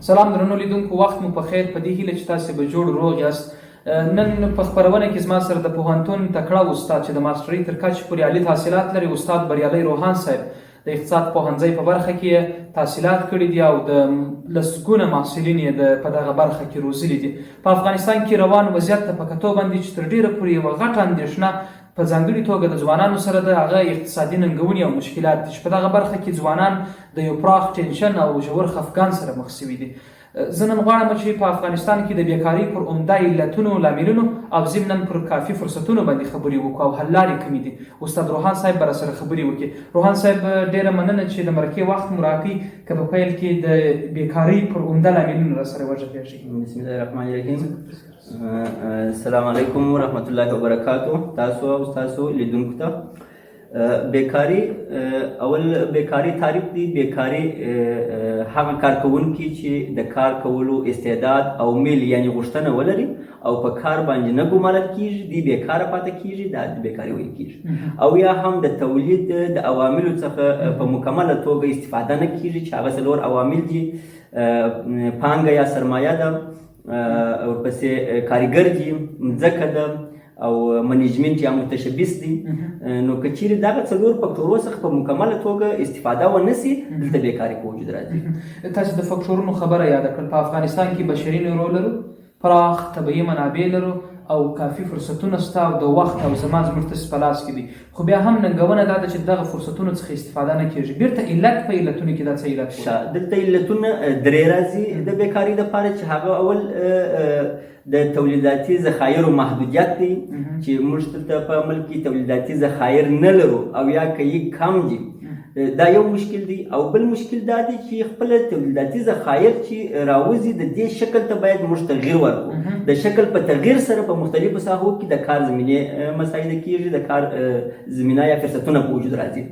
سلام درنو لیدونکو، وخت مو په خیر. په دې هیله چې تاسې به جوړ روغ یاست. نن په خپرونه کې زما سره د پوهنتون تکړه استاد چې د ماسټرۍ تر کچې پورې عالي تحصیلات لري، استاد بریالي روحان صاحب د اقتصاد پوهنځي په برخه کې تحصیلات کړي دي او د لسګونه محصلین یې په دغه برخه کې روزلي دي. په افغانستان کې روان وضعیت ته په کتو باندې چې تر ډیره پورې یوه غټه اندېښنه په ځانګړې توګه د ځوانانو سره د هغه اقتصادي ننګونې او مشکلات دي چې په دغه برخه کې ځوانان د یو پراخ ټینشن او ژور خفګان سره مخ شوي دي. زه نن غواړم چې په افغانستان کې د بیکارۍ پر عمده علتونو، لاملونو او ضمناً پر کافي فرصتونو باندې خبرې وکړو او حل لارې کومې دي. استاد روحان صاحب به راسره خبرې وکړي. روحان صاحب ډېره مننه چې د مرکې وخت مو راکړئ که په پیل کې د بیکارۍ پر عمده لاملونو راسره وغږېږئ. بسم الله الرحمن الرحیم. السلام علیکم ورحمت الله وبرکاتو. تاسو او تاسو لیدونکو ته بیکاری اول بیکاری تعریف دی. بیکاری هغه کارکونکي چې د کار کولو استعداد او میل یعنی غوښتنه ولري او په کار باندې نه ګمارل کیږي، دی بیکاره پاتې کیږي، دا د بیکاري ویل کیږي. او یا هم د تولید د عواملو څخه په مکمله توګه استفاده نه کیږي چې هغه څلور عوامل دي: پانګه یا سرمایه ده، ورپسې کارګر دي، مځکه ده او منیجمنت یا متشبث دي. نو که چیرې دغه څلور فکټورو څخه په مکمله توګه استفاده ونه سي، دلته بیکاري په وجود راځي. تاسو د فکټورونو خبره یاده کړل. په افغانستان کې بشري نیرو لرو، پراخ طبیعي منابع لرو او کافي فرصتونه شته او د وخت او زمان زموږ تاسې په لاس کې دي. خو بیا هم ننګونه دا ده چې دغه فرصتونو څخه استفاده نه کیږي. بیرته علت په علتونو کې دا څه علت؟ دلته علتونه درې راځي د بیکاري دپاره چې هغه اول د تولیداتي ذخایرو محدودیت دی چې موږ دلته په ملک کې تولیداتي ذخایر نه لرو او یا که یې کم دي. دا یو مشکل دی. او بل مشکل دا دی چې خپل تولیداتي ذخایر چې راوځي د دې شکل ته باید موږ تغییر ورکړو. د شکل په تغییر سره په مختلفو ساحو کې د کار زمینې مساعده کیږي، د کار زمینه یا فرصتونه په وجود راځي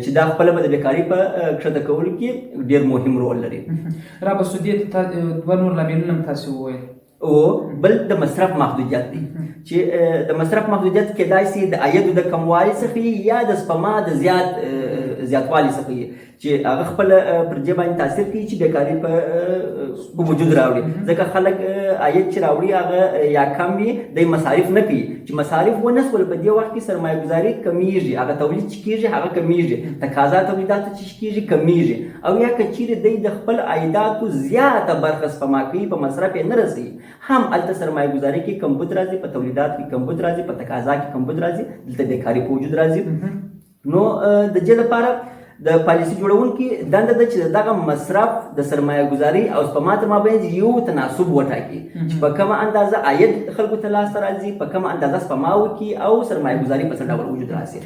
چې دا خپله به د بیکاري په کښته کولو کې ډېر مهم رول لري. را به سودې دوه نور لاملونه هم تاسې وویل. او بل د مصرف محدودیت دی چې د مصرف محدودیت کېدای شي د عایدو د کموالي څخه یا د سپما د زیاتوالي څخه چې هغه خپل پر دې باندې تاثیر کوي چې بیکاري په وجود راوړي. ځکه خلک عاید چې راوړي هغه یا کم وي، دی مصارف نه کوي. چې مصارف ونه شول په دې وخت کې سرمایه ګزاري کمیږي، هغه تولید چې کېږي هغه کمیږي، تقاضا تولیداتو چې کېږي کمیږي. او یا که چیرې دی د خپل عایداتو زیاته برخه سپما کوي، په مصرف یې نه رسوي، هم هلته سرمایه ګزاري کې کمبود راځي، په تولیدات کې کمبود راځي، په تقاضا کې کمبود راځي، دلته بیکاري په وجود راځي. نو د دې لپاره د پالیسي جوړونکي دنده ده چې دغه مصرف د سرمایه ګزاري او سپما تر مابین یو تناسب وټاکي چې په کومه اندازه عاید خلکو ته لاسته راځي، په کومه اندازه سپما وکړي او سرمایه ګزاري په څه ډول وجود راسي.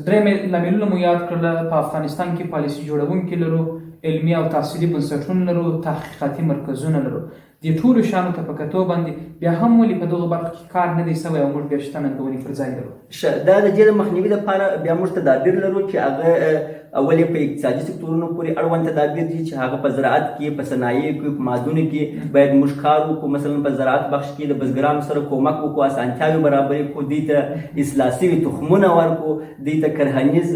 درېیم لاملونه مو یاد کړل. په افغانستان کې پالیسي جوړونکي لرو، علمي او تحصیلي بنسټونه لرو، تحقیقاتي مرکزونه لرو. دې ټولو شیانو ته په کتو باندې بیا هم ولې په دغو برخو کې کار نه دی سوی او موږ بیا شته ننګونې پر ځای لرو؟ دا د دې د مخنیوي لپاره بیا موږ تدابیر لرو چې هغه اول په اقتصادي سکتورونو پورې اړوند تدابیر دي چې هغه په زراعت کې، په صنایع کې، په معدنونو کې باید موږ کار وکړو. مثلا په زراعت بخش کې د بزګرانو سره کومک وکړو، اسانتیاوې برابرې کړو، دوی ته اصلاح شوي تخمونه ورکړو، دوی ته کرهنیز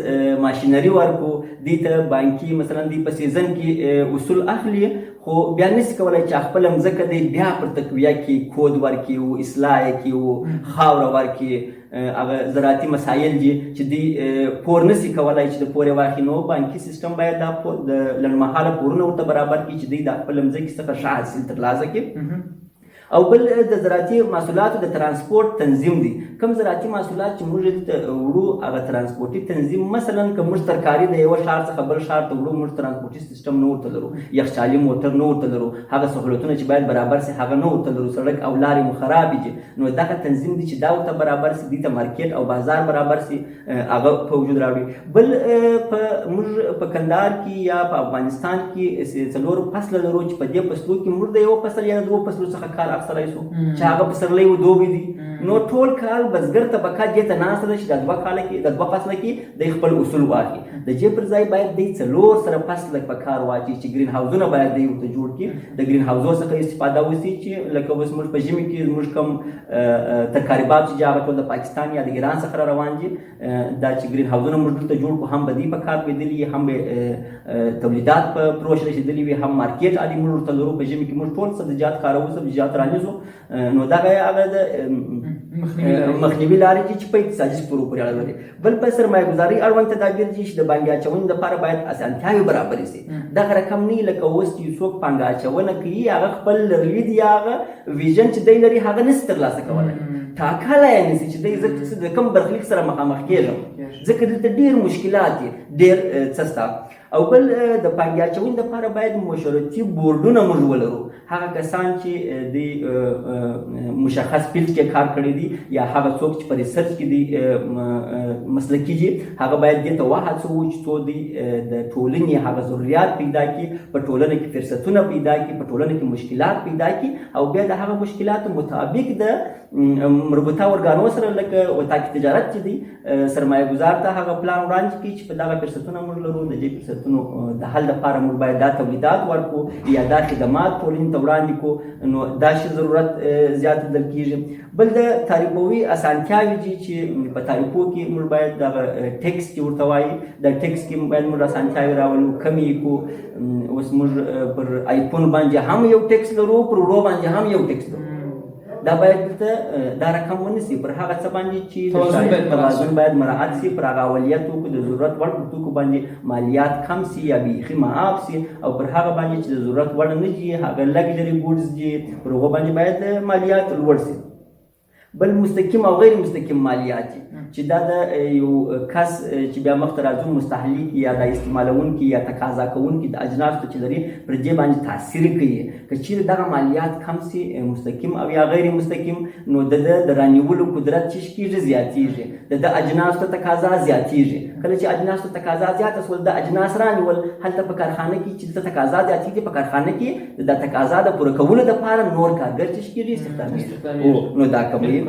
ماشینري ورکړو، دوی ته بانکي مثلا دوی په سیزن کې اصول اخلي، خو بیا نشي کولی چې خپله مځکه دی بیا پر تقویه کې کود ورکړي او اصلاح یې کړي او خاوره ورکړي. هغه زراعتي مسایل دي چې دوی پور نشي کولی چې د پور یې واخلي. نو بانکي سیستم باید دا د لنډمهاله پورونه ورته برابر کړي چې دوی د خپل مځکې څخه ښه حاصل ترلاسه کړي. او بل د زراعتي محصولاتو د ترانسپورت تنظیم دی. کوم زراعتي محصولات چې موږ دلته وړو هغه ترانسپورتي تنظیم، مثلا که موږ ترکاري د یوه ښار څخه بل ښار ته وړو، موږ ترانسپورتي سیستم نه ورته لرو، یخچالي موټر نه ورته لرو، هغه سهولتونه چې باید برابر سي هغه نه ورته لرو، سړک او لارې مو خرابې دي. نو دغه تنظیم دی چې دا ورته برابر سي، دوی ته مارکیټ او بازار برابر سي، هغه په وجود راوړي. بل موږ په کندهار کې یا په افغانستان کې څلور فصله لرو چې په دې فصلو کې موږ د یو فصل یا دوه فصلو څخه کار اخیستلی شو چې هغه پسرلی و دوبی دي نو ټول کال بزګر طبقه دې ته ناسته ده چې د دوه فصله کې د خپل اصول واخلي د دې پر ځای باید دی 4 سره فصله په کار واچي چې ګرین هاوزونه باید دی ورته جوړ کړي د ګرین هاوزو څخه استفاده وشي چې لکه اوس موږ په ژمي کې موږ کوم ترکاریبات چې هغه ټول د پاکستان یا د ایران څخه روان دي دا چې ګرین هاوزونه موږ دلته جوړ کړو هم به دی په کار بدلي هم به تولیدات په پروش رسېدلي وي هم مارکیټ عادي موږ ورته لرو په ژمي کې موږ ټول سبزیجات کاروو سبزیجات رانیسو نو دا هغه د مخنیوي لارې دي چې په اقتصادي سکتور پورې اړه لري بل په سرمایه ګزاري اړوند تدابیر دي چې د پانګې اچونې لپاره باید اسانتیاوې برابرې شي دغه رقم نه لکه اوس چې څوک پانګه اچونه کوي هغه خپل لرلید یا هغه ویژن چې دی لري هغه نشي ترلاسه کولی ټاکلی یې نشي چې دی د کوم برخلیک سره مخامخ کېږم ځکه دلته ډېر مشکلات دي ډېر څه شته او بل د پانګې اچونې لپاره باید مشورتي بورډونه موږ ولرو هغه کسان چې د مشخص فیلډ کې کار کړی دي یا هغه څوک چې په ریسرچ کې دي مسلکي دي هغه باید دې ته وهڅوو چې څو دوی د ټولنې هغه ضروریات پیدا کړي په ټولنه کې فرصتونه پیدا کړي په ټولنه کې مشکلات پیدا کړي او بیا د هغه مشکلاتو مطابق د مربوطه ارګانو سره لکه وطاقي تجارت چې دی سرمایه ګزار ته هغه پلان وړاندې کړي چې په دغه فرصتونه موږ لرو د دې فرصتونو د حل لپاره موږ باید دا تولیدات ورکړو یا دا خدمات ټولنې ته وړاندې کړو نو دا شی ضرورت زیات لیدل کېږي بل د تعریفوي اسانتیاوې دي چې په تعریفو کې موږ باید دغه ټیکس چې ورته وایي د ټیکس کې باید موږ اسانتیاوې راولو کمې یې کړو اوس موږ پر آیفون باندې هم یو ټیکس لرو پر وړو باندې هم یو ټیکس لرو دا باید دلته دا رقم ونیسي پر هغه څه باندې چې توازن باید مراعات شي پر هغه اولیت توکو د ضرورت وړ توکو باندې مالیات کم شي یا بیخي معاف شي او پر هغه باندې چې د ضرورت وړ نه دي هغه لګژري ګوډز دي پر هغو باندې باید مالیات لوړ شي بل مستقیم او غیر مستقیم مالیات دي چې دا د یو کس چې بیا مخته راځو مستهلک یا د استعمالونکي یا تقاضا کوونکي د اجناسو چې لري پر دې باندې تاثیر کوي که چیرې دغه مالیات کم شي مستقیم او یا غیر مستقیم نو د رانیولو قدرت چې کېږي زیاتېږي د اجناسو ته تقاضا زیاتېږي کله چې اجناسو ته تقاضا زیاته شول د اجناس رانیول هلته په کارخانه کې چې د تقاضا زیاتېږي په کارخانه کې د تقاضا د پوره کولو لپاره نور کارګر چې کېږي استخدامېږي نو دا کموي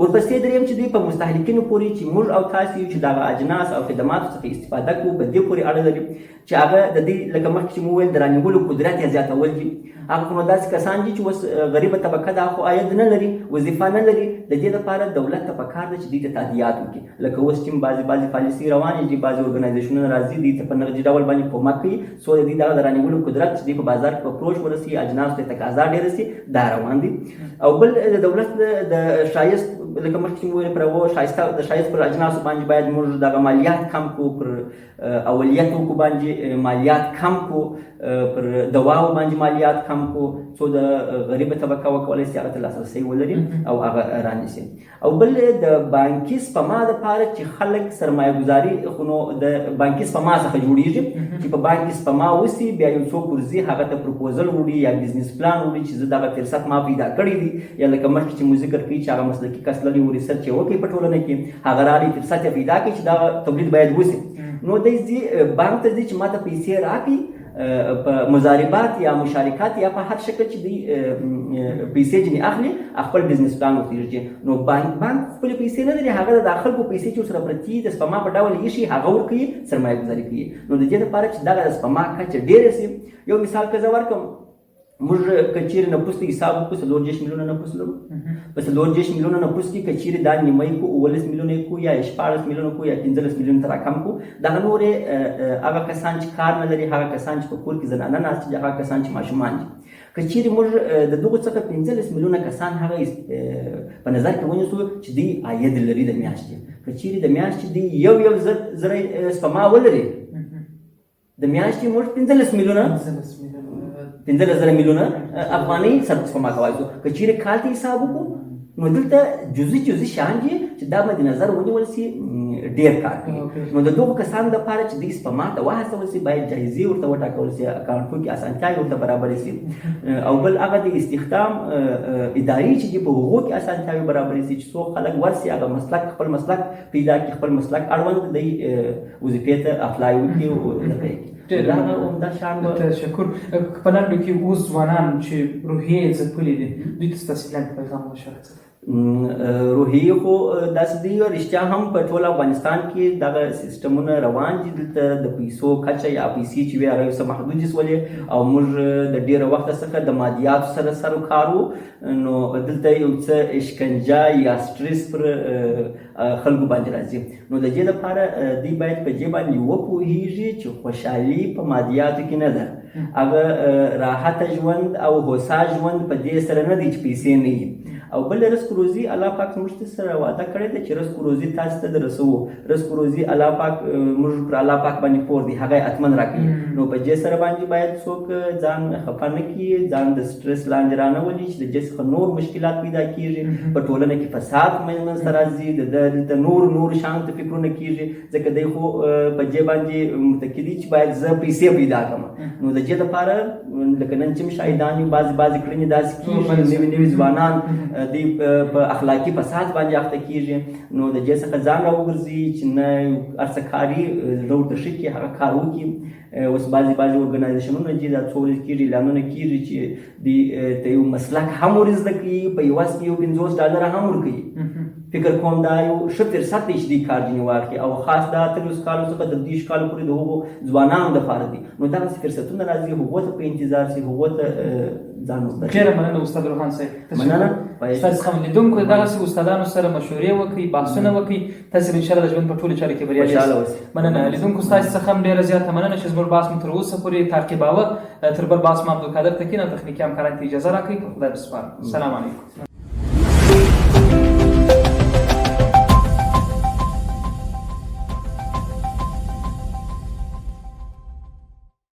ورپسې دریم چې دوی په مستهلکینو پورې چې موږ او تاسو یو چې دغه اجناس او خدماتو څخه استفاده کوو په دې پورې اړه لري چې هغه د دې لکه مخکې چې مو ویل د رانیولو قدرت یې زیاتول دي هغه خو نو داسې کسان دي چې اوس غریبه طبقه دا خو عاید نه لري وظیفه نه لري د دې لپاره دولت ته پکار ده چې دوی ته تادیات وکړي لکه اوس چې بعضې پالیسي روانې دي بعضې ارګنایزیشنونه راځي دوی ته په نغدي ډول باندې کومک کوي څو د دوی دغه د رانیولو قدرت چې دوی په بازار کې په فروش ورسي اجناسو ته تقاضا ډېره سي دا روان دي او بل د دولت د شایست لکه مخکې مو ویل پر د ښایست پر اجناسو باندې باید موږ دغه مالیات کم کړو پر اولیت توکو باندې مالیات کم کړو پر دواو باندې مالیات کم کړو څو د غریبه طبقه وکولی شي هغه ته لاسرسی ولري او هغه رانیسي او بل د بانکي سپما دپاره چې خلک سرمایه ګزاري خو نو د بانکي سپما څخه جوړېږي چې په بانکي سپما وسي بیا یو څوک ورځي هغه ته پروپوزل وړي یا بزنس پلان وړي چې زه دغه فرصت ما پیدا کړی دی یا لکه مخکې چې مو ذکر کوي چې هغه مسلکي کس لري و ریسرچ یې وکړي په ټولنه کې هغه راغلی فرصت یې پیدا کړي چې دغه تولید باید وسي نو دی ځي بانک ته ځي چې ما ته پیسې راکړي په مضاربات یا مشارکات یا په هر شکل چې دوی پیسې ځینې اخلي خپل بزنس پلان ورته نو بانک خپل پیسې نه لري هغه د خلکو پیسې چې ورسره پرتې د سپما په ډول یې شي هغه ورکوي سرمایه ګزاري کوي نو د دې لپاره چې دغه د سپما کچه ډېره شي یو مثال که زه ورکړم موږ که چیرې نفوس ته حساب وکړو 14 میلیونه نفوس لرو په 14 میلیونه نفوس کې که چیرې دا نیمایي کړو 19 میلیونه یې کړو یا 14 میلیونه کړو یا 15 میلیونه ته راکم کړو دغه نورې هغه کسان چې کار نه لري هغه کسان چې په کور کې زنانه ناست دي هغه کسان چې ماشومان دي که چیرې موږ د دغو څخه 15 میلیونه کسان هغه په نظر کې ونیسو چې دوی عاید لري د میاشتې که چیرې د میاشتې دوی یو زره سپما ولري د میاشتې موږ 15 میلیونه 15,000 میلیونه افغانۍ سره سپما کولی شو که چیرې کال ته حساب وکړو نو دلته جزئي شیان دي چې دا مد نظر ونیول شي ډېر کار کوي نو د دغو کسانو لپاره چې دوی سپما ته وهڅول شي باید جایزې ورته وټاکول شي اکاونټونو کې اسانتیاوې ورته برابرې شي او بل هغه د استخدام ادارې چې دي په هغو کې اسانتیاوې برابرې شي چې څو خلک ورسي هغه خپل مسلک پیدا کړي خپل مسلک اړوند دی وظیفې ته اپلای وکړي او دا هغه عمده شان به تشکر. په لنډو کې اوس ځوانان چې روحیې ځپلي دي دوی ته ستاسې لنډ پیغام مشوره څه ده؟ روحیې خو داسې دي رښتیا هم په ټول افغانستان کې دغه سیستمونه روان دي. دلته د پیسو کچه یا پیسې چې وي هغه څه محدودې شولې او موږ د ډېره وخته څخه د مادیاتو سره سر و کار وو، نو دلته یو څه اشکنجه یا سټرس پر خلکو باندې راځي. نو د دې لپاره دوی باید په دې باندې وپوهېږي چې خوشحالي په مادیاتو کې نه ده، هغه راحته ژوند او هوسا ژوند په دې سره نه دی چې پیسې نه وي. او بل رزق روزي الله پاک موږ ته سره وعده کړې ده چې رزق روزي تاسو ته درسوو. رزق روزي الله پاک موږ پر الله پاک باندې پور دی، هغه اتمن راکړي. نو په دې سره باندې باید څوک ځان خفه نه کړي، ځان د سټرس لاندې رانولي چې د دې څخه نور مشکلات پیدا کېږي. په ټولنه کې فساد منځته راځي، د نور شانت فکرونه کېږي، ځکه دی خو په دې باندې متکي چې باید زه پیسې پیدا کړم. نو د دې لپاره لکه نن چې شاهدان یو بعضې کړنې داسې کېږي، نوي ځوانان دوی په اخلاقي فساد باندې اخته کېږي. نو د دې څخه ځان راوګرځي چې نه هر څه کاري زړه ورته ښه کړي، هغه کار وکړي. اوس بعضې ارګنایزیشنونه چې دا څو ورځې کېږي اعلانونه کېږي چې دوی ته یو مسلک هم ور زده کړي، په یوه کې یو $50 هم ورکوي. فکر کوم دا یو ښه فرصت دی چې دوی کار ځینې واخلي، او خاص دا 30 کالو څخه تر 30 کالو پورې د هغو ځوانانو دپاره دي. نو دغسې فرصتونه راځي، هغو ته په انتظار شي، هغو ته ځان وزده کړي. ډېره مننه استاد روحان صاحب. مننه. ستاسې څخه لیدونکو دغسې استادانو سره مشورې وکړئ، بحثونه وکړئ، تاسې به انشاءالله د ژوند په ټولو چارو کې بریالي یاست. مننه لیدونکو، ستاسې څخه هم ډېره زیاته مننه چې زموږ بحث مو تر اوسه پورې تعقیباوه. تر بل بحث ما عبدالقادر تکین او تخنیکي همکارانو ته اجازه راکړئ. په خدای به سپارم. سلام علیکم.